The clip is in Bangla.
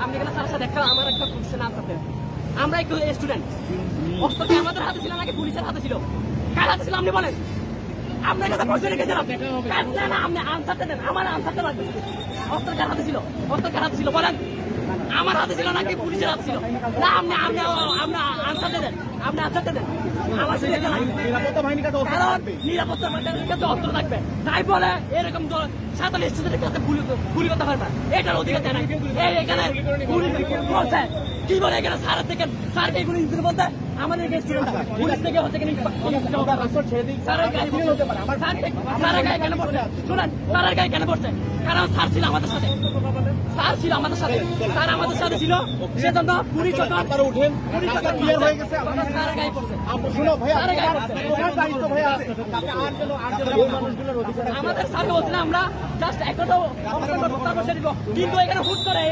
আপনি এখানে স্যারের সাথে আমার একটা কোশ্চেন আনসার দেন। আমরা একটু স্টুডেন্ট, অস্ত্র কি আমাদের হাতে ছিল নাকি পুলিশের হাতে ছিল? কার হাতে ছিল আপনি বলেন? আপনার কাছে প্রশ্ন রেখেছিলাম, না আপনি আনসারটা দেন, আমার আনসারটা লাগবে। অস্ত্র কার হাতে ছিল? অস্ত্র কার হাতে ছিল বলেন? আমার হাতে ছিল নাকি পুলিশের হাতে ছিল? না আপনি আপনি আপনি আনসারটা দেন, আপনি আনসারটা দেন। আমার নিরাপত্তা বাহিনীর কাছে অস্ত্র থাকবে। নিরাপত্তা বাহিনীর কাছে অস্ত্র থাকবে, তাই বলে এরকম সাঁতালি স্টুডেন্টের কাছে গুলি করতে পারবে, এটার অধিকার দেয় না। এখানে গুলি বলছে কি বলে, এখানে স্যারের থেকে স্যারকে এগুলো ইনসিডেন্ট বলতে আমাদের স্টুডেন্ট পুলিশ থেকে হচ্ছে কিনা স্যারের গায়ে কেন পড়ছে? শুনেন, স্যারের গায়ে কেন পড়ছে? কারণ স্যার ছিল আমাদের সাথে, স্যার ছিল আমাদের সাথে, স্যার আমাদের সাথে ছিল, সেজন্য পুলিশ যখন আপনারা উঠেন, রাস্তা ক্লিয়ার হয়ে গেছে। স্যারের গায়ে পড়ছে। শুনো ভাইয়া, স্যারের গায়ে পড়ছে। তোমার দায়িত্ব ভাইয়া আছে, তাতে আর যেন মানুষগুলোর অধিকার আছে। আমাদের স্যার বলছিলেন আমরা জাস্ট একটা তো অবস্থান করবো, তারপর সেটা দিব। কিন্তু এখানে হুট করে